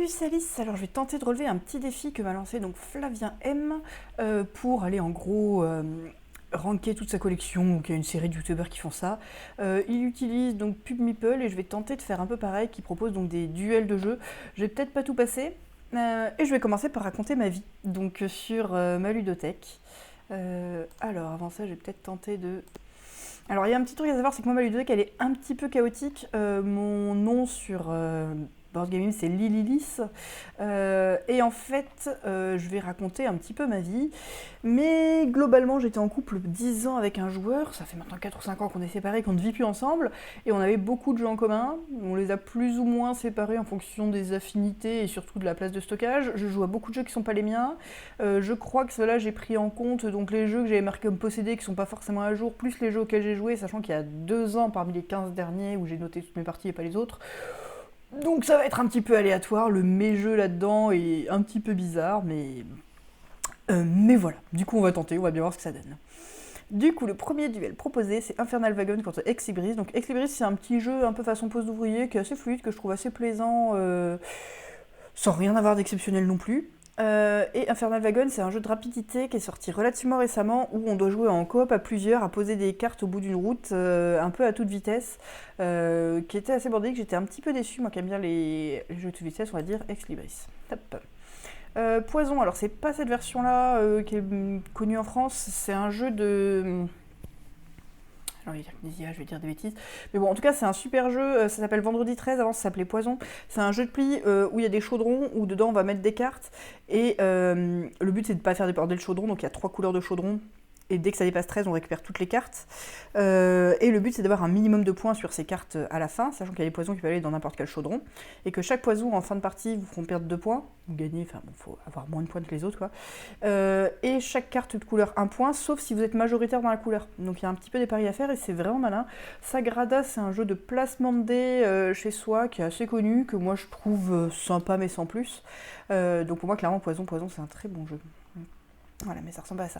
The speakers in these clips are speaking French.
Salut Alice, alors je vais tenter de relever un petit défi que m'a lancé donc Flavien M pour aller en gros ranker toute sa collection, donc il y a une série de youtubeurs qui font ça. Il utilise donc PubMeeple et je vais tenter de faire un peu pareil, qui propose donc des duels de jeux. Je vais peut-être pas tout passer et je vais commencer par raconter ma vie, donc sur ma ludothèque. Alors avant ça je vais peut-être tenter de... Alors il y a un petit truc à savoir, c'est que moi ma ludothèque elle est un petit peu chaotique. Mon nom sur Board Gaming c'est Lililis. Et en fait je vais raconter un petit peu ma vie. Mais globalement j'étais en couple 10 ans avec un joueur, ça fait maintenant 4 ou 5 ans qu'on est séparés, qu'on ne vit plus ensemble. Et on avait beaucoup de jeux en commun, on les a plus ou moins séparés en fonction des affinités et surtout de la place de stockage. Je joue à beaucoup de jeux qui ne sont pas les miens. Je crois que cela j'ai pris en compte donc les jeux que j'avais marqués comme possédés qui ne sont pas forcément à jour, plus les jeux auxquels j'ai joué, sachant qu'il y a 2 ans parmi les 15 derniers où j'ai noté toutes mes parties et pas les autres. Donc ça va être un petit peu aléatoire, le mes jeux là-dedans est un petit peu bizarre, mais voilà. Du coup on va tenter, on va bien voir ce que ça donne. Du coup, le premier duel proposé, c'est Infernal Wagon contre Ex-Libris. Donc Ex-Libris, c'est un petit jeu un peu façon poste d'ouvrier qui est assez fluide, que je trouve assez plaisant, sans rien avoir d'exceptionnel non plus. Et Infernal Wagon, c'est un jeu de rapidité qui est sorti relativement récemment où on doit jouer en coop à plusieurs, à poser des cartes au bout d'une route, un peu à toute vitesse, qui était assez bordélique. J'étais un petit peu déçue, moi qui aime bien les jeux de toute vitesse, on va dire Ex-Libris. Hop. Poison, alors c'est pas cette version-là qui est connue en France, c'est un jeu de... Alors, je vais dire des bêtises. Mais bon, en tout cas, c'est un super jeu. Ça s'appelle Vendredi 13. Avant, ça s'appelait Poison. C'est un jeu de pli où il y a des chaudrons, où dedans, on va mettre des cartes. Et le but, c'est de ne pas faire déborder le chaudron. Donc, il y a 3 couleurs de chaudron. Et dès que ça dépasse 13, on récupère toutes les cartes. Et le but, c'est d'avoir un minimum de points sur ces cartes à la fin, sachant qu'il y a des poisons qui peuvent aller dans n'importe quel chaudron. Et que chaque poison, en fin de partie, vous feront perdre 2 points. Vous gagnez, enfin, bon, faut avoir moins de points que les autres, quoi. Et chaque carte de couleur 1 point, sauf si vous êtes majoritaire dans la couleur. Donc il y a un petit peu des paris à faire et c'est vraiment malin. Sagrada, c'est un jeu de placement de dés chez soi qui est assez connu, que moi je trouve sympa mais sans plus. Donc pour moi, clairement, Poison, c'est un très bon jeu. Voilà, mais ça ressemble à ça.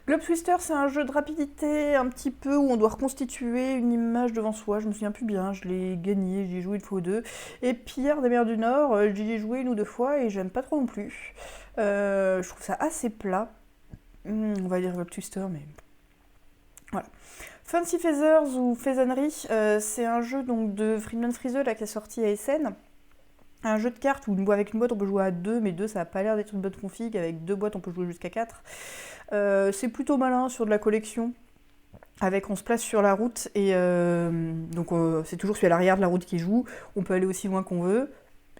Globe Twister, c'est un jeu de rapidité un petit peu où on doit reconstituer une image devant soi. Je me souviens plus bien, je l'ai gagné, j'y ai joué une fois ou deux. Et Pierre des Mers du Nord, j'y ai joué une ou deux fois et j'aime pas trop non plus. Je trouve ça assez plat. On va dire Globe Twister, mais voilà. Fancy Feathers ou Faisanerie, c'est un jeu donc de Friedman Friese là, qui est sorti à Essen. Un jeu de cartes où avec une boîte on peut jouer à 2, mais 2 ça n'a pas l'air d'être une bonne config, avec 2 boîtes on peut jouer jusqu'à 4. C'est plutôt malin sur de la collection, avec on se place sur la route, et donc c'est toujours celui à l'arrière de la route qui joue, on peut aller aussi loin qu'on veut,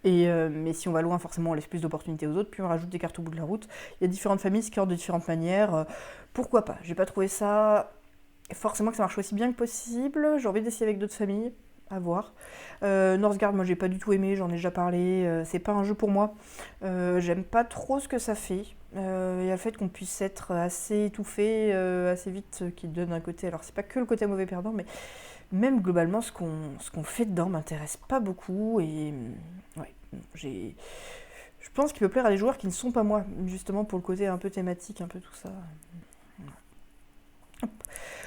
mais si on va loin forcément on laisse plus d'opportunités aux autres, puis on rajoute des cartes au bout de la route. Il y a différentes familles, score de différentes manières, pourquoi pas. J'ai pas trouvé ça forcément que ça marche aussi bien que possible, j'ai envie d'essayer avec d'autres familles. À voir. Northgard, moi j'ai pas du tout aimé, j'en ai déjà parlé, c'est pas un jeu pour moi. J'aime pas trop ce que ça fait. Il y a le fait qu'on puisse être assez étouffé assez vite qui donne un côté. Alors c'est pas que le côté mauvais perdant, mais même globalement ce qu'on fait dedans m'intéresse pas beaucoup. Et ouais, je pense qu'il peut plaire à des joueurs qui ne sont pas moi, justement pour le côté un peu thématique, un peu tout ça.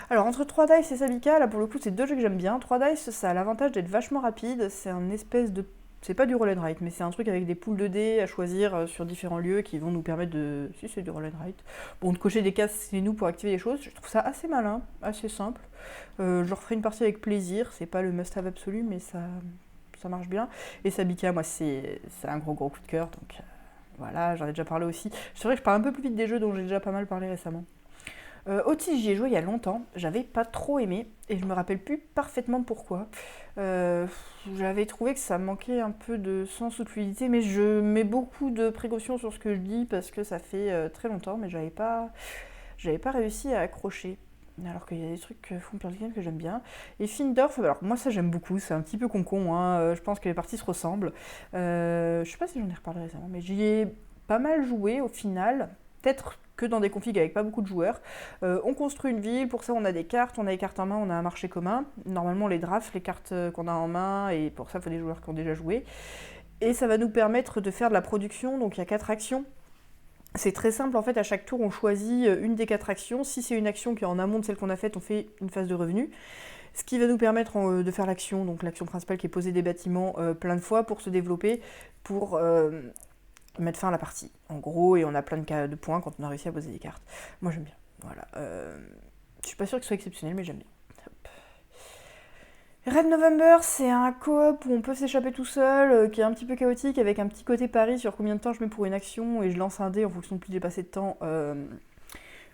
Alors entre 3 Dice et Sabika, là pour le coup c'est 2 jeux que j'aime bien. 3 Dice ça a l'avantage d'être vachement rapide, c'est un espèce de... C'est pas du roll and write, mais c'est un truc avec des poules de dés à choisir sur différents lieux qui vont nous permettre de... Si c'est du roll and write. Bon, de cocher des cases chez nous pour activer les choses, je trouve ça assez malin, assez simple. Je referai une partie avec plaisir, c'est pas le must-have absolu, mais ça marche bien. Et Sabika, moi c'est un gros coup de cœur, donc voilà, j'en ai déjà parlé aussi. C'est vrai que je parle un peu plus vite des jeux dont j'ai déjà pas mal parlé récemment. Otis, j'y ai joué il y a longtemps, j'avais pas trop aimé et je me rappelle plus parfaitement pourquoi. J'avais trouvé que ça manquait un peu de sens ou de fluidité, mais je mets beaucoup de précautions sur ce que je dis parce que ça fait très longtemps, mais j'avais pas réussi à accrocher. Alors qu'il y a des trucs Fond Game que j'aime bien. Et Findorf, alors moi ça j'aime beaucoup, c'est un petit peu con-con, hein, je pense que les parties se ressemblent. Je sais pas si j'en ai reparlé récemment, mais j'y ai pas mal joué au final, peut-être que dans des configs avec pas beaucoup de joueurs. On construit une ville, pour ça on a des cartes en main, on a un marché commun. Normalement on les draft, les cartes qu'on a en main, et pour ça il faut des joueurs qui ont déjà joué. Et ça va nous permettre de faire de la production, donc il y a 4 actions. C'est très simple, en fait, à chaque tour on choisit une des 4 actions. Si c'est une action qui est en amont de celle qu'on a faite, on fait une phase de revenu. ce qui va nous permettre de faire l'action, donc l'action principale qui est poser des bâtiments plein de fois pour se développer, pour mettre fin à la partie. En gros, et on a plein de points quand on a réussi à poser des cartes. Moi j'aime bien. Voilà. Je suis pas sûre que ce soit exceptionnel, mais j'aime bien. Red November, c'est un coop où on peut s'échapper tout seul, qui est un petit peu chaotique, avec un petit côté pari sur combien de temps je mets pour une action, et je lance un dé en fonction de plus j'ai passé de temps,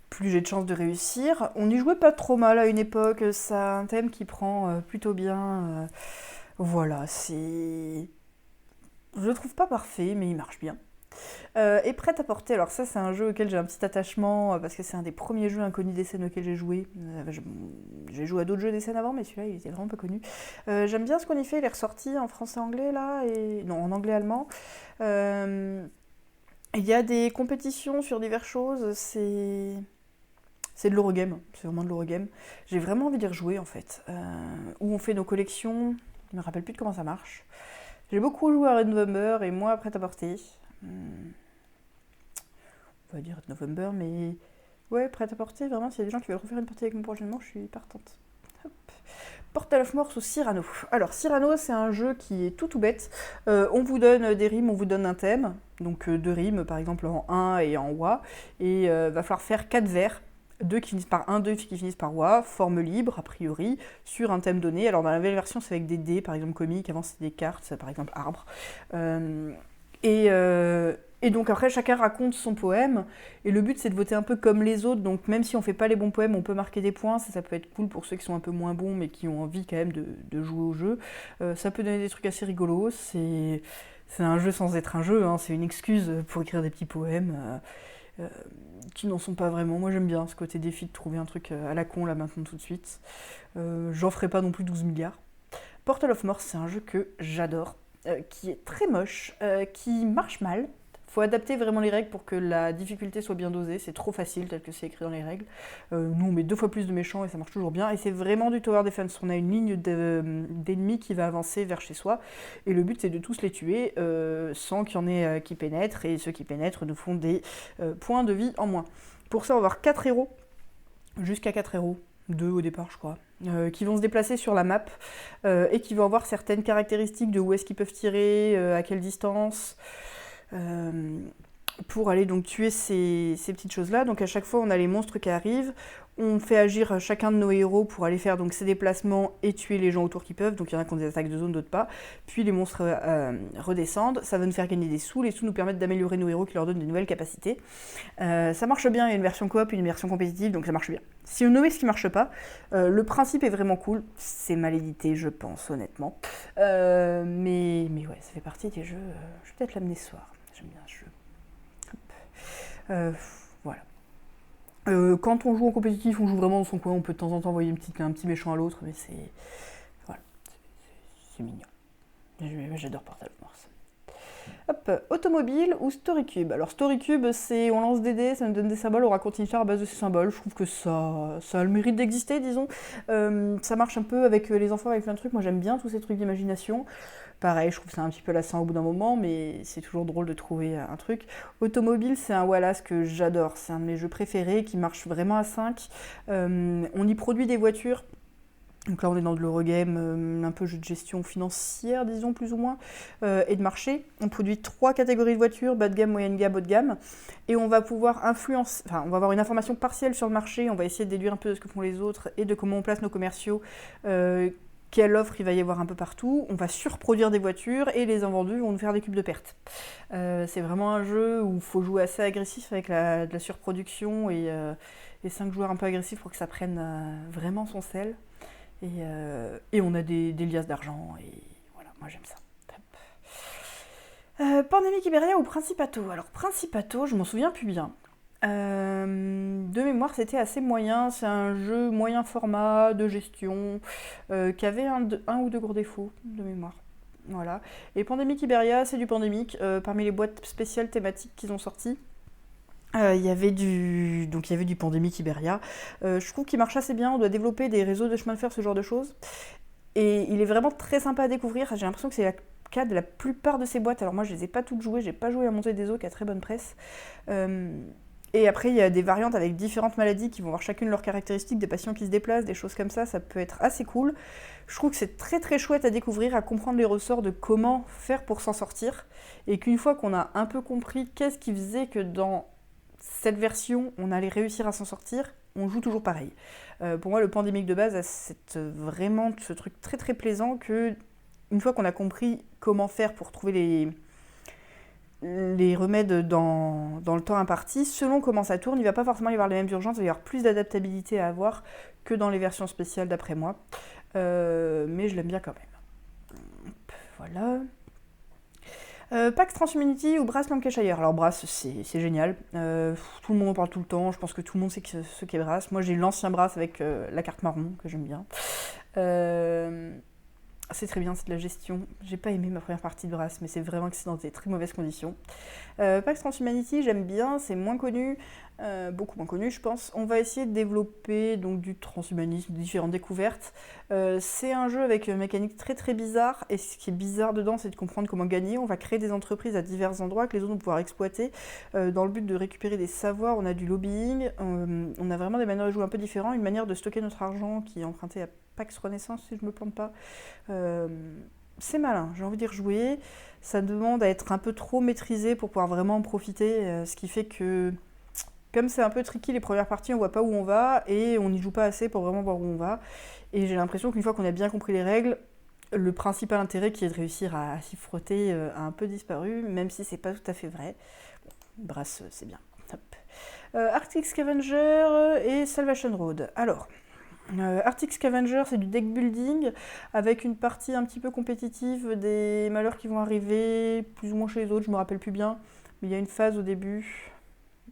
plus j'ai de chances de réussir. On y jouait pas trop mal à une époque, ça a un thème qui prend plutôt bien. Voilà, c'est... Je le trouve pas parfait, mais il marche bien. Et prêt à porter, alors ça c'est un jeu auquel j'ai un petit attachement parce que c'est un des premiers jeux inconnus des scènes auxquels j'ai joué. J'ai joué à d'autres jeux des scènes avant, mais celui-là il était vraiment pas connu. J'aime bien ce qu'on y fait, il est ressorti en français-anglais là, et non en anglais-allemand. Il y a des compétitions sur diverses choses, c'est de l'Eurogame, c'est vraiment de l'Eurogame. J'ai vraiment envie d'y rejouer en fait, où on fait nos collections, je me rappelle plus de comment ça marche. J'ai beaucoup joué à Red November et moi prêt à porter. On va dire November, mais ouais, prêt à porter, vraiment, s'il y a des gens qui veulent refaire une partie avec moi prochainement, je suis partante. Hop. Portal of Morse ou Cyrano. Alors, Cyrano, c'est un jeu qui est tout bête. On vous donne des rimes, on vous donne un thème, donc 2 rimes, par exemple en 1 et en wa, et va falloir faire 4 vers. 2 qui finissent par 1, 2 qui finissent par wa, forme libre, a priori, sur un thème donné. Alors, dans la nouvelle version, c'est avec des dés, par exemple comiques, avant c'était des cartes, par exemple arbre. Et donc après, chacun raconte son poème, et le but c'est de voter un peu comme les autres, donc même si on fait pas les bons poèmes, on peut marquer des points, ça peut être cool pour ceux qui sont un peu moins bons, mais qui ont envie quand même de jouer au jeu. Ça peut donner des trucs assez rigolos, c'est un jeu sans être un jeu, hein, c'est une excuse pour écrire des petits poèmes qui n'en sont pas vraiment. Moi j'aime bien ce côté défi de trouver un truc à la con là maintenant tout de suite. J'en ferai pas non plus 12 milliards. Portal of Morse, c'est un jeu que j'adore. Qui est très moche, qui marche mal. Faut adapter vraiment les règles pour que la difficulté soit bien dosée. C'est trop facile tel que c'est écrit dans les règles. Nous on met 2 fois plus de méchants et ça marche toujours bien. Et c'est vraiment du tower defense. On a une ligne d'ennemis qui va avancer vers chez soi. Et le but c'est de tous les tuer sans qu'il y en ait qui pénètrent. Et ceux qui pénètrent nous font des points de vie en moins. Pour ça on va avoir 4 héros. Jusqu'à 4 héros. 2 au départ je crois. Qui vont se déplacer sur la map et qui vont avoir certaines caractéristiques de où est-ce qu'ils peuvent tirer, à quelle distance, pour aller donc tuer ces petites choses-là. Donc à chaque fois, on a les monstres qui arrivent, on fait agir chacun de nos héros pour aller faire donc ces déplacements et tuer les gens autour qui peuvent. Donc il y en a qui ont des attaques de zone, d'autres pas. Puis les monstres redescendent, ça va nous faire gagner des sous. Les sous nous permettent d'améliorer nos héros qui leur donnent de nouvelles capacités. Ça marche bien, il y a une version coop, une version compétitive, donc ça marche bien. Si vous nommez ce qui marche pas, le principe est vraiment cool. C'est mal édité, je pense, honnêtement. Mais ouais, ça fait partie des jeux. Je vais peut-être l'amener ce soir. J'aime bien ce jeu. Voilà. Quand on joue en compétitif, on joue vraiment dans son coin. On peut de temps en temps envoyer un petit méchant à l'autre, mais c'est. Voilà. C'est mignon. J'adore Portal of Morse. Hop, automobile ou Storycube. Alors Storycube, c'est on lance des dés, ça nous donne des symboles, on raconte une histoire à base de ces symboles. Je trouve que ça a le mérite d'exister, disons. Ça marche un peu avec les enfants, avec plein de trucs. Moi j'aime bien tous ces trucs d'imagination. Pareil, je trouve ça un petit peu lassant au bout d'un moment, mais c'est toujours drôle de trouver un truc. Automobile, c'est un Wallace que j'adore. C'est un de mes jeux préférés qui marche vraiment à 5. On y produit des voitures. Donc là, on est dans de l'Eurogame, un peu jeu de gestion financière, disons, plus ou moins, et de marché. On produit 3 catégories de voitures, bas de gamme, moyenne gamme, haut de gamme. Et on va pouvoir influencer, enfin, on va avoir une information partielle sur le marché, on va essayer de déduire un peu de ce que font les autres et de comment on place nos commerciaux, quelle offre il va y avoir un peu partout. On va surproduire des voitures et les invendus vont nous faire des cubes de pertes. C'est vraiment un jeu où il faut jouer assez agressif avec de la surproduction et 5 joueurs un peu agressifs pour que ça prenne vraiment son sel. Et on a des liasses d'argent, et voilà, moi j'aime ça. Pandémie Iberia ou Principato. Alors Principato, je m'en souviens plus bien. De mémoire, c'était assez moyen, c'est un jeu moyen format, de gestion, qui avait un ou deux gros défauts, de mémoire. Voilà. Et Pandémique Iberia, c'est du Pandémique, parmi les boîtes spéciales thématiques qu'ils ont sorties. Il y avait du Pandémique Iberia. Je trouve qu'il marche assez bien. On doit développer des réseaux de chemin de fer, ce genre de choses. Et il est vraiment très sympa à découvrir. J'ai l'impression que c'est le cas de la plupart de ces boîtes. Alors moi, je les ai pas toutes jouées. J'ai pas joué à Montée des Eaux, qui a très bonne presse. Et après, il y a des variantes avec différentes maladies qui vont avoir chacune leurs caractéristiques, des patients qui se déplacent, des choses comme ça peut être assez cool. Je trouve que c'est très très chouette à découvrir, à comprendre les ressorts de comment faire pour s'en sortir. Et qu'une fois qu'on a un peu compris qu'est-ce qui faisait que dans cette version, on allait réussir à s'en sortir, on joue toujours pareil. Pour moi, le pandémique de base a vraiment ce truc très très plaisant que, une fois qu'on a compris comment faire pour trouver les remèdes dans le temps imparti, selon comment ça tourne, il ne va pas forcément y avoir les mêmes urgences, il va y avoir plus d'adaptabilité à avoir que dans les versions spéciales d'après moi. Mais je l'aime bien quand même. Voilà. Pax Transhumanity ou Brass Lancashire. Alors Brass, c'est génial. Tout le monde en parle tout le temps. Je pense que tout le monde sait ce qu'est Brass. Moi, j'ai l'ancien Brass avec la carte marron, que j'aime bien. C'est très bien, c'est de la gestion. J'ai pas aimé ma première partie de Brass, mais c'est vraiment que c'est dans des très mauvaises conditions. Pax Transhumanity, j'aime bien, c'est moins connu, beaucoup moins connu, je pense. On va essayer de développer donc du transhumanisme, différentes découvertes. C'est un jeu avec une mécanique très très bizarre, et ce qui est bizarre dedans, c'est de comprendre comment gagner. On va créer des entreprises à divers endroits que les autres vont pouvoir exploiter dans le but de récupérer des savoirs. On a du lobbying, on a vraiment des manières de jouer un peu différentes, une manière de stocker notre argent qui est emprunté à Pax Renaissance, si je me plante pas. C'est malin, j'ai envie d'y rejouer. Ça demande à être un peu trop maîtrisé pour pouvoir vraiment en profiter, ce qui fait que, comme c'est un peu tricky les premières parties, on voit pas où on va et on n'y joue pas assez pour vraiment voir où on va. Et j'ai l'impression qu'une fois qu'on a bien compris les règles, le principal intérêt qui est de réussir à s'y frotter a un peu disparu, même si c'est pas tout à fait vrai. Bon, Brass, c'est bien. Arctic Scavenger et Salvation Road. Alors, Arctic Scavenger, c'est du deck building avec une partie un petit peu compétitive des malheurs qui vont arriver plus ou moins chez les autres, je me rappelle plus bien, mais il y a une phase au début,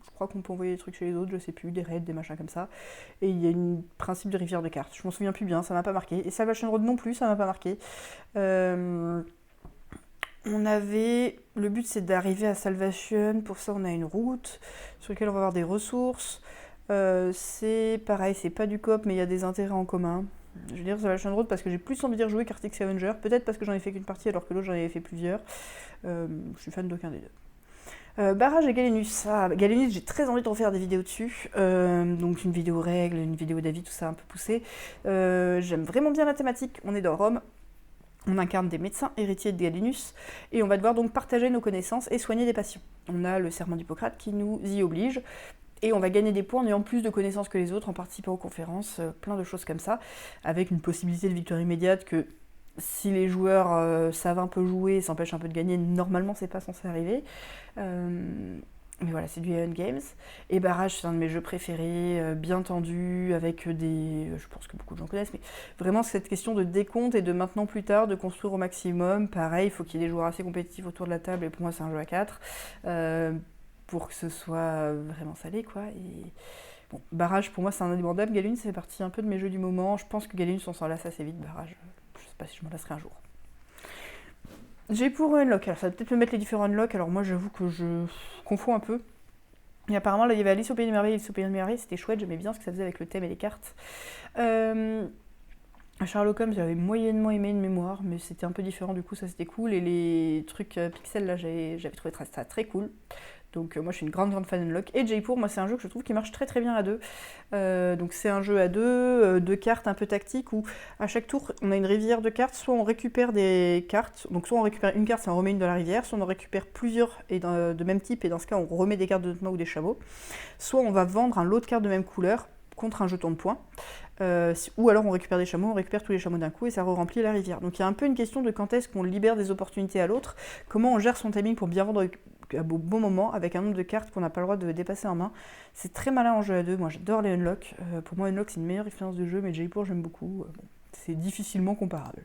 je crois qu'on peut envoyer des trucs chez les autres, je sais plus, des raids, des machins comme ça, et il y a un principe de rivière de cartes, je m'en souviens plus bien, ça m'a pas marqué, et Salvation Road non plus, ça m'a pas marqué. Le but c'est d'arriver à Salvation, pour ça on a une route sur laquelle on va avoir des ressources. C'est pareil, c'est pas du coop, mais il y a des intérêts en commun. Je vais dire Salvation Road parce que j'ai plus envie de rejouer qu'Arctic Scavenger, peut-être parce que j'en ai fait qu'une partie alors que l'autre j'en avais fait plusieurs. Je suis fan d'aucun des deux. Barrage et Galenus. Galenus, j'ai très envie de refaire des vidéos dessus. Donc une vidéo règles, une vidéo d'avis, tout ça un peu poussé. J'aime vraiment bien la thématique. On est dans Rome. On incarne des médecins héritiers de Galenus et on va devoir donc partager nos connaissances et soigner des patients. On a le serment d'Hippocrate qui nous y oblige. Et on va gagner des points en ayant plus de connaissances que les autres, en participant aux conférences, plein de choses comme ça, avec une possibilité de victoire immédiate que si les joueurs savent un peu jouer et s'empêchent un peu de gagner, normalement c'est pas censé arriver. Mais voilà, c'est du Aeon Games. Et Barrage, c'est un de mes jeux préférés, bien tendu, avec je pense que beaucoup de gens connaissent, mais vraiment cette question de décompte et de maintenant plus tard, de construire au maximum. Pareil, il faut qu'il y ait des joueurs assez compétitifs autour de la table, et pour moi c'est un jeu à 4. Pour que ce soit vraiment salé, quoi. Et bon, Barrage, pour moi, c'est un indémodable. Galenus, c'est partie un peu de mes jeux du moment. Je pense que Galenus, on s'en lasse assez vite. Barrage, je sais pas si je m'en lasserai un jour. J'ai pour Unlock. Alors, ça va peut-être me mettre les différents Unlock. Alors, moi, j'avoue que je confonds un peu. Et apparemment, là, il y avait Alice au Pays des Merveilles. Alice au Pays des Merveilles, c'était chouette. J'aimais bien ce que ça faisait avec le thème et les cartes. Sherlock Holmes, j'avais moyennement aimé une mémoire, mais c'était un peu différent, du coup, ça c'était cool. Et les trucs pixels, là, j'avais trouvé ça très cool. Donc moi je suis une grande fan d'Unlock. Et Jaipur, moi c'est un jeu que je trouve qui marche très très bien à deux. Donc c'est un jeu à deux cartes un peu tactiques où à chaque tour on a une rivière de cartes, soit on récupère des cartes, donc soit on récupère une carte et on remet une dans la rivière, soit on en récupère plusieurs de même type et dans ce cas on remet des cartes de notre main ou des chameaux, soit on va vendre un lot de cartes de même couleur contre un jeton de points. Ou alors on récupère des chameaux, on récupère tous les chameaux d'un coup et ça remplit la rivière. Donc il y a un peu une question de quand est-ce qu'on libère des opportunités à l'autre, comment on gère son timing pour bien vendre à bon moment avec un nombre de cartes qu'on n'a pas le droit de dépasser en main. C'est très malin en jeu à deux, moi j'adore les Unlock. Pour moi Unlock c'est une meilleure expérience de jeu, mais Jaipur j'aime beaucoup. Bon, c'est difficilement comparable.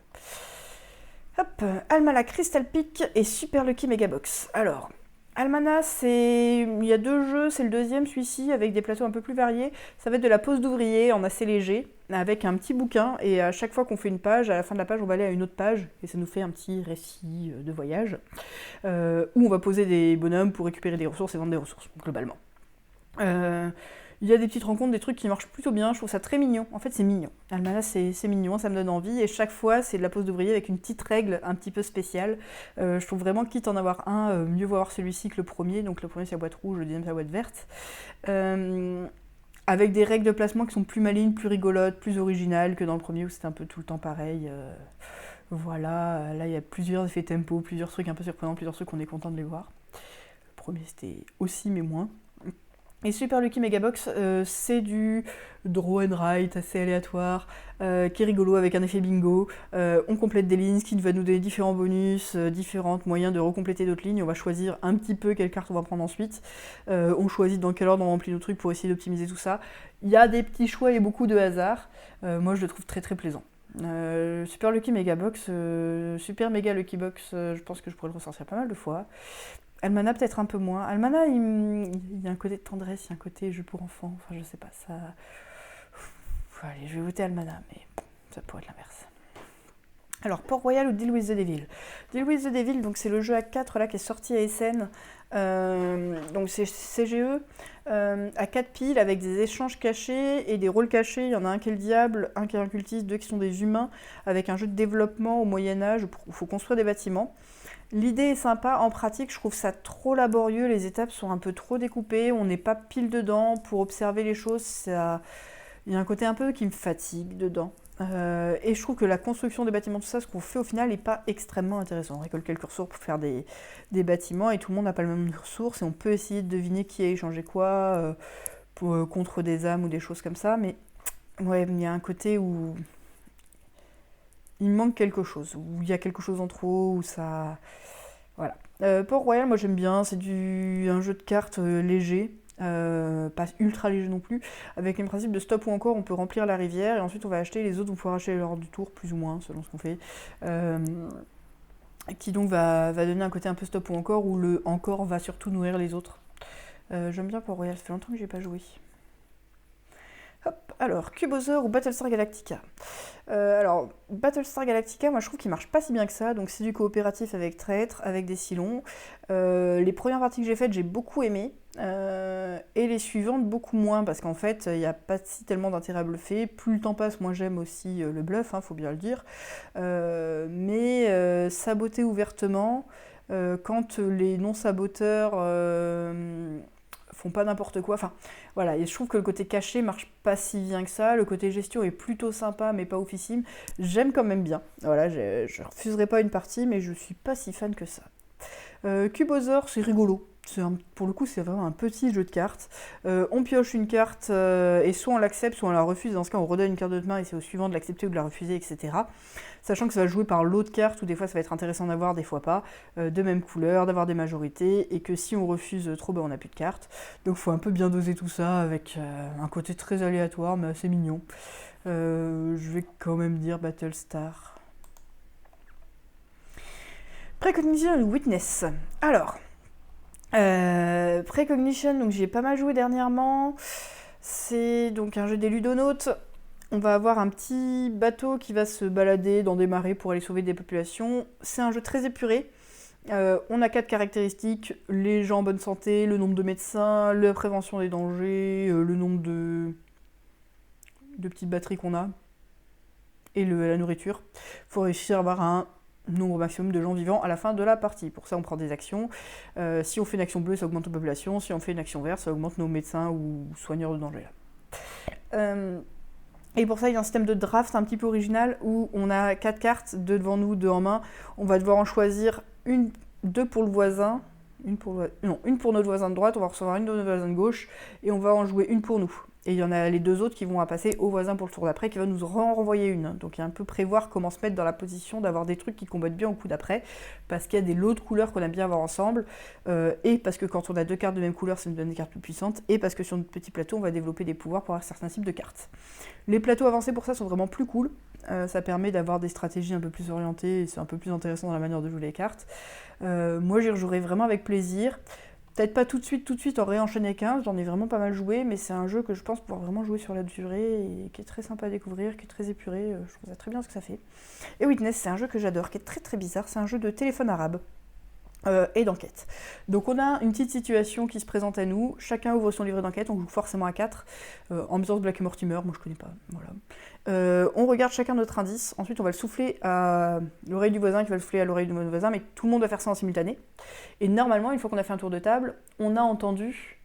Hop, Almana Crystal Peak et Super Lucky Megabox. Alors, Almana, il y a deux jeux, c'est le deuxième, celui-ci, avec des plateaux un peu plus variés. Ça va être de la pose d'ouvrier en assez léger, avec un petit bouquin, et à chaque fois qu'on fait une page, à la fin de la page, on va aller à une autre page, et ça nous fait un petit récit de voyage, où on va poser des bonhommes pour récupérer des ressources et vendre des ressources, globalement. Il y a des petites rencontres, des trucs qui marchent plutôt bien, je trouve ça très mignon. En fait, c'est mignon. Almana, c'est mignon, ça me donne envie. Et chaque fois, c'est de la pose d'ouvrier avec une petite règle un petit peu spéciale. Je trouve vraiment, quitte à en avoir un, mieux vaut avoir celui-ci que le premier. Donc le premier, c'est la boîte rouge, le deuxième, c'est la boîte verte. Avec des règles de placement qui sont plus malines, plus rigolotes, plus originales que dans le premier où c'était un peu tout le temps pareil. Voilà, là il y a plusieurs effets tempo, plusieurs trucs un peu surprenants, plusieurs trucs qu'on est content de les voir. Le premier c'était aussi mais moins. Et Super Lucky Megabox, c'est du draw and write assez aléatoire, qui est rigolo avec un effet bingo. On complète des lignes, ce qui va nous donner différents bonus, différents moyens de recompléter d'autres lignes. On va choisir un petit peu quelle carte on va prendre ensuite. On choisit dans quel ordre on remplit nos trucs pour essayer d'optimiser tout ça. Il y a des petits choix et beaucoup de hasard. Moi je le trouve très très plaisant. Super Lucky Megabox, Super Mega Lucky Box, je pense que je pourrais le ressortir pas mal de fois. Almana peut-être un peu moins. Almana, il y a un côté de tendresse, il y a un côté jeu pour enfants, enfin je sais pas, ça... Allez, je vais voter Almana, mais ça pourrait être l'inverse. Alors, Port-Royal ou Deal with the Devil. Deal with the Devil, donc c'est le jeu à 4 là qui est sorti à Essen, donc c'est CGE, à 4 piles avec des échanges cachés et des rôles cachés. Il y en a un qui est le diable, un qui est un cultiste, deux qui sont des humains, avec un jeu de développement au Moyen-Âge où il faut construire des bâtiments. L'idée est sympa, en pratique je trouve ça trop laborieux, les étapes sont un peu trop découpées, on n'est pas pile dedans pour observer les choses, ça... il y a un côté un peu qui me fatigue dedans. Et je trouve que la construction des bâtiments, tout ça, ce qu'on fait au final n'est pas extrêmement intéressant. On récolte quelques ressources pour faire des bâtiments et tout le monde n'a pas le même ressources et on peut essayer de deviner qui a échangé quoi contre des âmes ou des choses comme ça, mais ouais, il y a un côté où il manque quelque chose, où il y a quelque chose en trop, où ça... Voilà. Port-Royal, moi j'aime bien, c'est un jeu de cartes léger, pas ultra léger non plus, avec les principes de stop ou encore, on peut remplir la rivière, et ensuite on va acheter, les autres vont pouvoir acheter l'ordre du tour, plus ou moins, selon ce qu'on fait. Qui donc va donner un côté un peu stop ou encore, où le encore va surtout nourrir les autres. J'aime bien Port-Royal, ça fait longtemps que j'ai pas joué. Hop, alors, Cubosaur ou Battlestar Galactica. Alors, Battlestar Galactica, moi je trouve qu'il marche pas si bien que ça, donc c'est du coopératif avec traître, avec des silons. Les premières parties que j'ai faites, j'ai beaucoup aimé, et les suivantes, beaucoup moins, parce qu'en fait, il n'y a pas si tellement d'intérêt à bluffer. Plus le temps passe, moins j'aime aussi le bluff, faut bien le dire. Mais saboter ouvertement, quand les non-saboteurs font pas n'importe quoi, enfin voilà, et je trouve que le côté caché marche pas si bien que ça, le côté gestion est plutôt sympa mais pas oufissime, j'aime quand même bien, voilà, je refuserai pas une partie mais je suis pas si fan que ça. Cubosaur, c'est rigolo. Pour le coup, c'est vraiment un petit jeu de cartes. On pioche une carte et soit on l'accepte, soit on la refuse. Dans ce cas, on redonne une carte de notre main et c'est au suivant de l'accepter ou de la refuser, etc. Sachant que ça va jouer par lot de cartes, ou des fois ça va être intéressant d'avoir, des fois pas, de même couleur, d'avoir des majorités, et que si on refuse trop, on n'a plus de cartes. Donc il faut un peu bien doser tout ça avec un côté très aléatoire, mais assez mignon. Je vais quand même dire Battlestar. Precognition ou Witness. Alors, Precognition, donc j'y ai pas mal joué dernièrement. C'est donc un jeu des ludonautes. On va avoir un petit bateau qui va se balader dans des marais pour aller sauver des populations. C'est un jeu très épuré. On a 4 caractéristiques, les gens en bonne santé, le nombre de médecins, la prévention des dangers, le nombre de petites batteries qu'on a, et la nourriture. Il faut réussir à avoir un nombre maximum de gens vivants à la fin de la partie. Pour ça, on prend des actions. Si on fait une action bleue, ça augmente la population. Si on fait une action verte, ça augmente nos médecins ou soigneurs de danger. Et pour ça, il y a un système de draft un petit peu original où on a 4 cartes, 2 devant nous, 2 en main. On va devoir en choisir deux pour le voisin, une pour notre voisin de droite, on va recevoir une de notre voisin de gauche, et on va en jouer une pour nous. Et il y en a les 2 autres qui vont passer au voisin pour le tour d'après, qui va nous renvoyer une. Donc il y a un peu prévoir comment se mettre dans la position d'avoir des trucs qui combattent bien au coup d'après, parce qu'il y a des lots de couleurs qu'on aime bien avoir ensemble, et parce que quand on a 2 cartes de même couleur, ça nous donne des cartes plus puissantes, et parce que sur notre petit plateau, on va développer des pouvoirs pour avoir certains types de cartes. Les plateaux avancés pour ça sont vraiment plus cool, ça permet d'avoir des stratégies un peu plus orientées, et c'est un peu plus intéressant dans la manière de jouer les cartes. Moi j'y rejouerai vraiment avec plaisir. Peut-être pas tout de suite en réenchaîner 15, j'en ai vraiment pas mal joué, mais c'est un jeu que je pense pouvoir vraiment jouer sur la durée et qui est très sympa à découvrir, qui est très épuré, je trouve ça très bien ce que ça fait. Et Witness, c'est un jeu que j'adore, qui est très très bizarre, c'est un jeu de téléphone arabe. et d'enquête. Donc on a une petite situation qui se présente à nous, chacun ouvre son livret d'enquête, on joue forcément à 4, ambiance Black et Mortimer, moi je connais pas, voilà. On regarde chacun notre indice, ensuite on va le souffler à l'oreille du voisin qui va le souffler à l'oreille du voisin, mais tout le monde va faire ça en simultané. Et normalement, une fois qu'on a fait un tour de table, on a entendu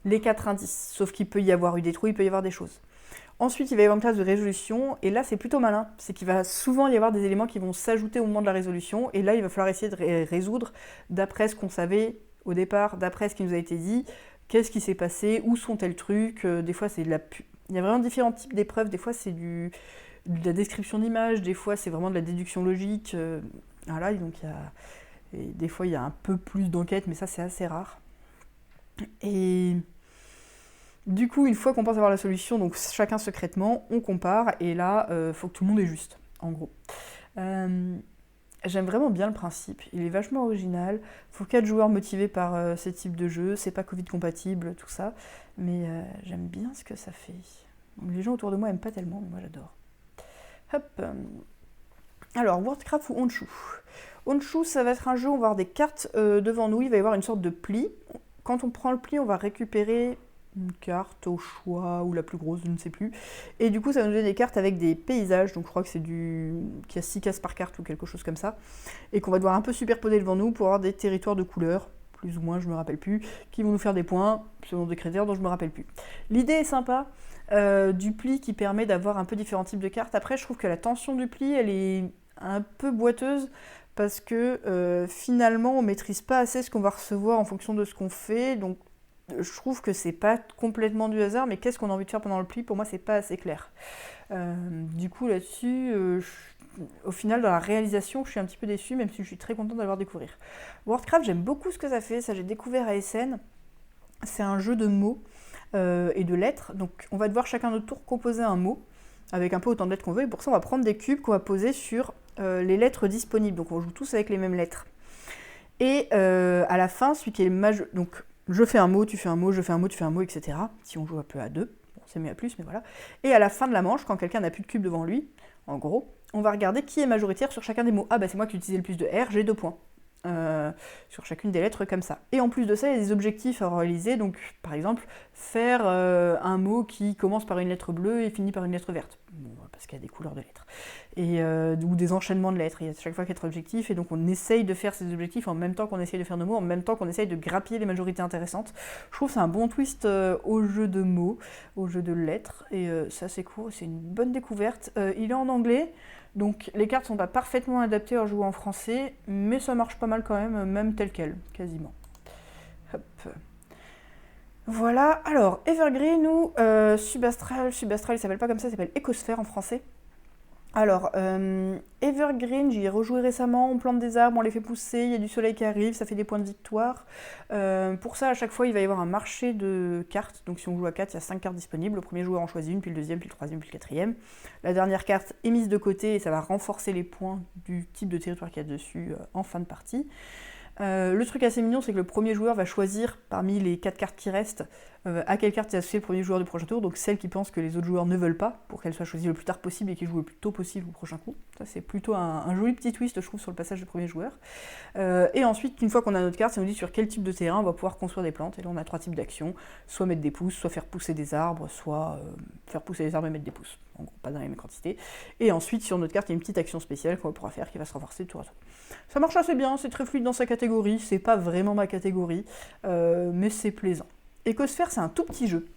les 4 indices, sauf qu'il peut y avoir eu des trous, il peut y avoir des choses. Ensuite, il va y avoir une classe de résolution, et là, c'est plutôt malin. C'est qu'il va souvent y avoir des éléments qui vont s'ajouter au moment de la résolution, et là, il va falloir essayer de résoudre d'après ce qu'on savait au départ, d'après ce qui nous a été dit, qu'est-ce qui s'est passé, où sont tels trucs, des fois, c'est de la... Il y a vraiment différents types d'épreuves, des fois, c'est de la description d'image, des fois, c'est vraiment de la déduction logique, voilà, donc il y a... Et des fois, il y a un peu plus d'enquête, mais ça, c'est assez rare. Et... Du coup, une fois qu'on pense avoir la solution, donc chacun secrètement, on compare, et là, faut que tout le monde est juste, en gros. J'aime vraiment bien le principe, il est vachement original, faut 4 joueurs motivés par ce type de jeu, c'est pas Covid compatible, tout ça, mais j'aime bien ce que ça fait. Les gens autour de moi aiment pas tellement, mais moi j'adore. Hop. Alors, Worldcraft ou Honshu. Honshu, ça va être un jeu, on va avoir des cartes devant nous, il va y avoir une sorte de pli. Quand on prend le pli, on va récupérer une carte au choix, ou la plus grosse, je ne sais plus. Et du coup, ça va nous donner des cartes avec des paysages, donc je crois que c'est qu'il y a 6 cases par carte ou quelque chose comme ça, et qu'on va devoir un peu superposer devant nous pour avoir des territoires de couleurs, plus ou moins, je me rappelle plus, qui vont nous faire des points, selon des critères dont je me rappelle plus. L'idée est sympa, du pli qui permet d'avoir un peu différents types de cartes. Après, je trouve que la tension du pli, elle est un peu boiteuse, parce que finalement, on maîtrise pas assez ce qu'on va recevoir en fonction de ce qu'on fait, donc je trouve que c'est pas complètement du hasard, mais qu'est-ce qu'on a envie de faire pendant le pli, pour moi c'est pas assez clair. Du coup là-dessus, au final dans la réalisation, je suis un petit peu déçue, même si je suis très contente d'avoir découvert. Worldcraft, j'aime beaucoup ce que ça fait, ça j'ai découvert à Essen. C'est un jeu de mots et de lettres, donc on va devoir chacun notre tour composer un mot, avec un peu autant de lettres qu'on veut, et pour ça on va prendre des cubes qu'on va poser sur les lettres disponibles, donc on joue tous avec les mêmes lettres. Et à la fin, celui qui est le majeur... Donc, je fais un mot, tu fais un mot, je fais un mot, tu fais un mot, etc. Si on joue un peu à 2, bon, c'est mieux à plus, mais voilà. Et à la fin de la manche, quand quelqu'un n'a plus de cube devant lui, en gros, on va regarder qui est majoritaire sur chacun des mots. Ah bah c'est moi qui utilisais le plus de R, j'ai 2 points. Sur chacune des lettres comme ça. Et en plus de ça, il y a des objectifs à réaliser, donc par exemple, faire un mot qui commence par une lettre bleue et finit par une lettre verte, bon, parce qu'il y a des couleurs de lettres, et, ou des enchaînements de lettres, il y a chaque fois 4 objectifs, et donc on essaye de faire ces objectifs en même temps qu'on essaye de faire nos mots, en même temps qu'on essaye de grappiller les majorités intéressantes. Je trouve que c'est un bon twist au jeu de mots, au jeu de lettres, et ça c'est cool, c'est une bonne découverte. Il est en anglais, donc les cartes sont pas parfaitement adaptées à jouer en français, mais ça marche pas mal quand même tel quel, quasiment. Hop. Voilà, alors Evergreen ou Subastral, il s'appelle pas comme ça, il s'appelle Écosphère en français. Alors, Evergreen, j'y ai rejoué récemment, on plante des arbres, on les fait pousser, il y a du soleil qui arrive, ça fait des points de victoire. Pour ça, à chaque fois, il va y avoir un marché de cartes, donc si on joue à 4, il y a 5 cartes disponibles, le premier joueur en choisit une, puis le deuxième, puis le troisième, puis le quatrième. La dernière carte est mise de côté et ça va renforcer les points du type de territoire qu'il y a dessus en fin de partie. Le truc assez mignon, c'est que le premier joueur va choisir parmi les 4 cartes qui restent à quelle carte est associé le premier joueur du prochain tour, donc celle qui pense que les autres joueurs ne veulent pas, pour qu'elle soit choisie le plus tard possible et qu'il joue le plus tôt possible au prochain coup. Ça c'est plutôt un joli petit twist, je trouve, sur le passage du premier joueur. Et ensuite, une fois qu'on a notre carte, ça nous dit sur quel type de terrain on va pouvoir construire des plantes, et là on a 3 types d'actions, soit mettre des pousses, soit faire pousser des arbres, soit faire pousser des arbres et mettre des pousses. En gros, pas dans la même quantité. Et ensuite, sur notre carte, il y a une petite action spéciale qu'on pourra faire qui va se renforcer de tour à tour. Ça marche assez bien, c'est très fluide dans sa catégorie, c'est pas vraiment ma catégorie, mais c'est plaisant. Écosphère, c'est un tout petit jeu.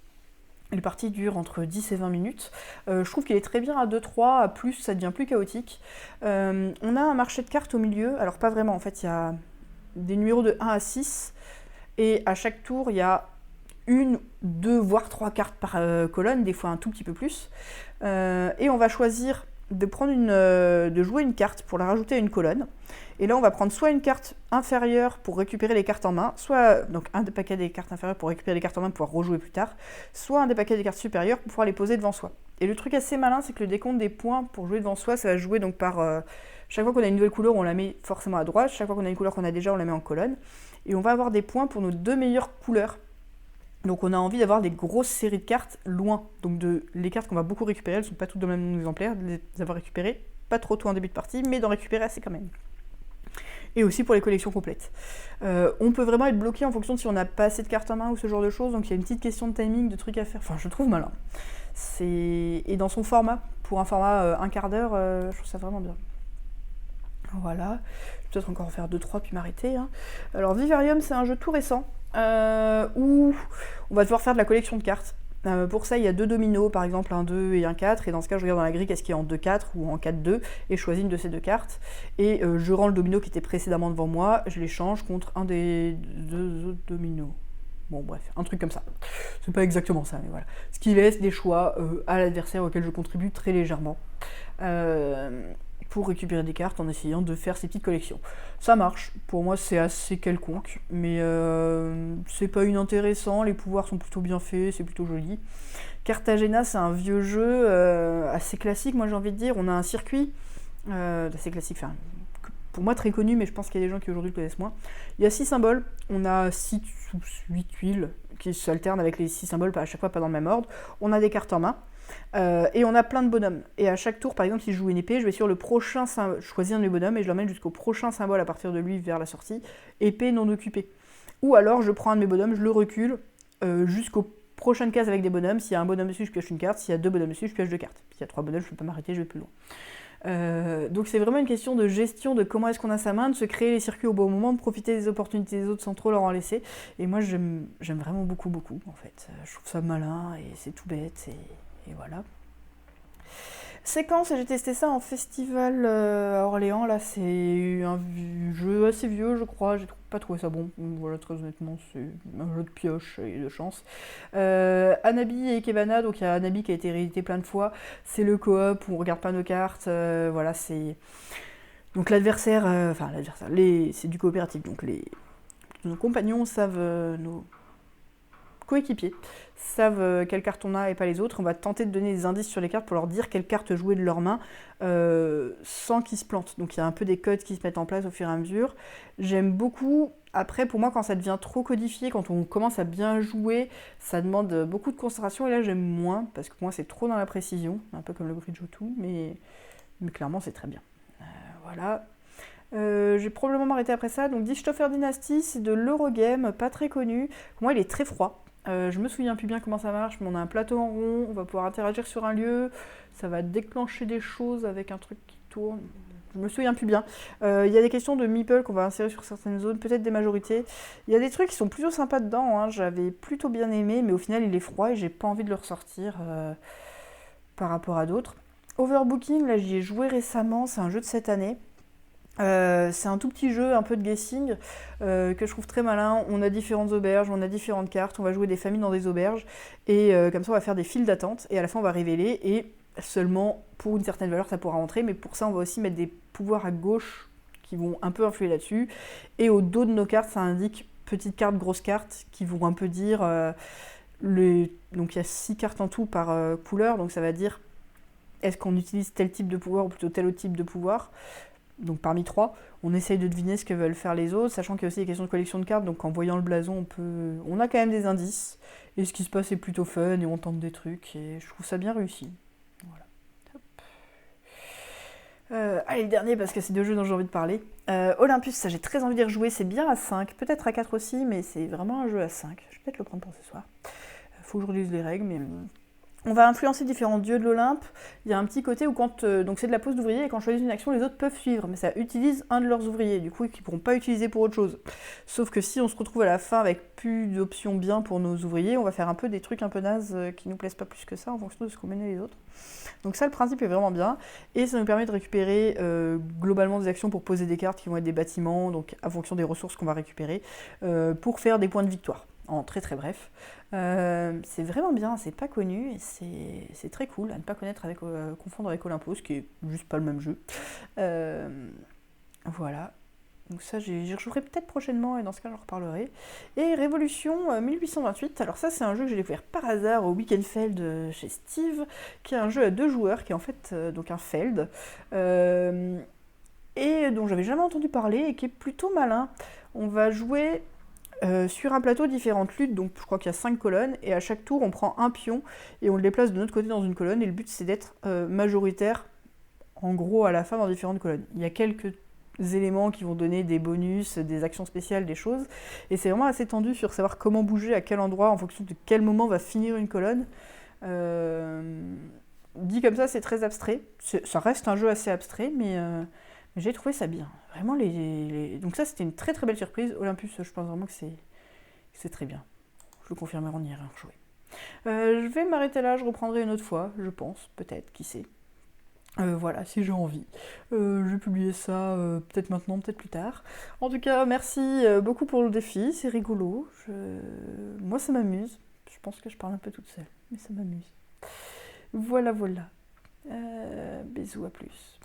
Les parties durent entre 10 et 20 minutes. Je trouve qu'il est très bien à 2-3, à plus, ça devient plus chaotique. On a un marché de cartes au milieu, alors pas vraiment, en fait, il y a des numéros de 1 à 6, et à chaque tour, il y a 1, 2, voire 3 cartes par colonne, des fois un tout petit peu plus. Et on va choisir de jouer une carte pour la rajouter à une colonne. Et là, on va prendre soit une carte inférieure pour récupérer les cartes en main, soit donc un des paquets des cartes inférieures pour récupérer les cartes en main pour pouvoir rejouer plus tard, soit un des paquets des cartes supérieures pour pouvoir les poser devant soi. Et le truc assez malin, c'est que le décompte des points pour jouer devant soi, ça va jouer donc par... chaque fois qu'on a une nouvelle couleur, on la met forcément à droite, chaque fois qu'on a une couleur qu'on a déjà, on la met en colonne. Et on va avoir des points pour nos 2 meilleures couleurs. Donc on a envie d'avoir des grosses séries de cartes loin. Donc les cartes qu'on va beaucoup récupérer, elles ne sont pas toutes dans le même exemplaire, de les avoir récupérées, pas trop tôt en début de partie, mais d'en récupérer assez quand même. et aussi pour les collections complètes. On peut vraiment être bloqué en fonction de si on n'a pas assez de cartes en main ou ce genre de choses, donc il y a une petite question de timing, de trucs à faire. Enfin, je trouve malin. Et dans son format, pour un format un quart d'heure, je trouve ça vraiment bien. Voilà, je vais peut-être encore en faire 2-3 puis m'arrêter. Hein. Alors Vivarium, c'est un jeu tout récent où on va devoir faire de la collection de cartes. Pour ça, il y a 2 dominos, par exemple un 2 et un 4, et dans ce cas, je regarde dans la grille qu'est-ce qu'il y a en 2-4 ou en 4-2, et je choisis une de ces 2 cartes, et je rends le domino qui était précédemment devant moi, je l'échange contre un des 2 autres dominos. Bon bref, un truc comme ça. C'est pas exactement ça, mais voilà. Ce qui laisse des choix à l'adversaire auquel je contribue très légèrement. Pour récupérer des cartes en essayant de faire ces petites collections. Ça marche, pour moi c'est assez quelconque, mais c'est pas inintéressant, les pouvoirs sont plutôt bien faits, c'est plutôt joli. Cartagena, c'est un vieux jeu assez classique, moi j'ai envie de dire, on a un circuit assez classique, enfin pour moi très connu, mais je pense qu'il y a des gens qui aujourd'hui le connaissent moins. Il y a 6 symboles, on a 6 ou 8 tuiles qui s'alternent avec les 6 symboles, à chaque fois pas dans le même ordre. On a des cartes en main, et on a plein de bonhommes. Et à chaque tour, par exemple, si je joue une épée, je vais sur le prochain symbole, je choisis un de mes bonhommes et je l'emmène jusqu'au prochain symbole à partir de lui vers la sortie, épée non occupée. Ou alors je prends un de mes bonhommes, je le recule jusqu'aux prochaines cases avec des bonhommes. S'il y a un bonhomme dessus, je pioche une carte. S'il y a 2 bonhommes dessus, je pioche 2 cartes. S'il y a 3 bonhommes, je ne peux pas m'arrêter, je vais plus loin. Donc c'est vraiment une question de gestion de comment est-ce qu'on a sa main, de se créer les circuits au bon moment, de profiter des opportunités des autres sans trop leur en laisser. Et moi j'aime vraiment beaucoup en fait. Je trouve ça malin et c'est tout bête et voilà. Séquence, j'ai testé ça en festival à Orléans, là c'est un jeu assez vieux je crois, j'ai pas trouvé ça bon, voilà très honnêtement c'est un jeu de pioche et de chance. Anabi et Kebana, donc il y a Anabi qui a été réédité plein de fois, c'est le coop où on regarde pas nos cartes, voilà c'est... Donc l'adversaire, c'est du coopératif, donc nos compagnons savent, nos coéquipiers savent quelles cartes on a et pas les autres. On va tenter de donner des indices sur les cartes pour leur dire quelles cartes jouer de leurs mains sans qu'ils se plantent. Donc il y a un peu des codes qui se mettent en place au fur et à mesure. J'aime beaucoup. Après, pour moi, quand ça devient trop codifié, quand on commence à bien jouer, ça demande beaucoup de concentration. Et là, j'aime moins parce que pour moi, c'est trop dans la précision. Un peu comme le Bridge au tout, mais clairement, c'est très bien. Voilà. J'ai probablement m'arrêter après ça. Donc Die Stoffer Dynasty, c'est de l'Eurogame, pas très connu. Pour moi, il est très froid. Je me souviens plus bien comment ça marche, mais on a un plateau en rond, on va pouvoir interagir sur un lieu, ça va déclencher des choses avec un truc qui tourne. Je me souviens plus bien. Il y a des questions de meeple qu'on va insérer sur certaines zones, peut-être des majorités. Il y a des trucs qui sont plutôt sympas dedans, hein. J'avais plutôt bien aimé, mais au final il est froid et j'ai pas envie de le ressortir par rapport à d'autres. Overbooking, là j'y ai joué récemment, c'est un jeu de cette année. C'est un tout petit jeu, un peu de guessing, que je trouve très malin. On a différentes auberges, on a différentes cartes, on va jouer des familles dans des auberges, et comme ça on va faire des files d'attente, et à la fin on va révéler, et seulement pour une certaine valeur ça pourra rentrer, mais pour ça on va aussi mettre des pouvoirs à gauche qui vont un peu influer là-dessus, et au dos de nos cartes ça indique petites cartes, grosses cartes, qui vont un peu dire... Donc il y a 6 cartes en tout par couleur, donc ça va dire est-ce qu'on utilise tel type de pouvoir ou plutôt tel autre type de pouvoir. Donc parmi 3, on essaye de deviner ce que veulent faire les autres, sachant qu'il y a aussi des questions de collection de cartes, donc en voyant le blason, on a quand même des indices, et ce qui se passe est plutôt fun, et on tente des trucs, et je trouve ça bien réussi. Voilà. Allez, le dernier, parce que c'est 2 jeux dont j'ai envie de parler. Olympus, ça j'ai très envie d'y rejouer, c'est bien à 5, peut-être à 4 aussi, mais c'est vraiment un jeu à 5. Je vais peut-être le prendre pour ce soir. Faut que je relise les règles, mais... On va influencer différents dieux de l'Olympe. Il y a un petit côté où donc c'est de la pose d'ouvriers et quand je choisis une action, les autres peuvent suivre, mais ça utilise un de leurs ouvriers, du coup ils ne pourront pas utiliser pour autre chose. Sauf que si on se retrouve à la fin avec plus d'options bien pour nos ouvriers, on va faire un peu des trucs un peu nazes qui nous plaisent pas plus que ça en fonction de ce qu'on menait les autres. Donc ça, le principe est vraiment bien, et ça nous permet de récupérer globalement des actions pour poser des cartes qui vont être des bâtiments, donc en fonction des ressources qu'on va récupérer, pour faire des points de victoire. En très très bref. C'est vraiment bien, c'est pas connu et c'est très cool à ne pas connaître confondre avec Olympus, qui est juste pas le même jeu. Voilà. Donc ça, j'y rejouerai peut-être prochainement et dans ce cas, j'en reparlerai. Et Révolution 1828, alors ça, c'est un jeu que j'ai découvert par hasard au Weekend Feld chez Steve, qui est un jeu à 2 joueurs, qui est en fait donc un Feld, et dont j'avais jamais entendu parler et qui est plutôt malin. On va jouer... sur un plateau, différentes luttes, donc je crois qu'il y a 5 colonnes, et à chaque tour on prend un pion et on le déplace de notre côté dans une colonne, et le but c'est d'être majoritaire en gros à la fin dans différentes colonnes. Il y a quelques éléments qui vont donner des bonus, des actions spéciales, des choses. Et c'est vraiment assez tendu sur savoir comment bouger, à quel endroit, en fonction de quel moment va finir une colonne. Dit comme ça, c'est très abstrait. Ça reste un jeu assez abstrait, mais j'ai trouvé ça bien. Vraiment, donc ça, c'était une très très belle surprise. Olympus, je pense vraiment que c'est très bien. Je le confirmerai, on ira rejouer. Je vais m'arrêter là, je reprendrai une autre fois, je pense, peut-être, qui sait. Voilà, si j'ai envie. Je vais publier ça peut-être maintenant, peut-être plus tard. En tout cas, merci beaucoup pour le défi, c'est rigolo. Moi, ça m'amuse. Je pense que je parle un peu toute seule, mais ça m'amuse. Voilà, voilà. Bisous, à plus.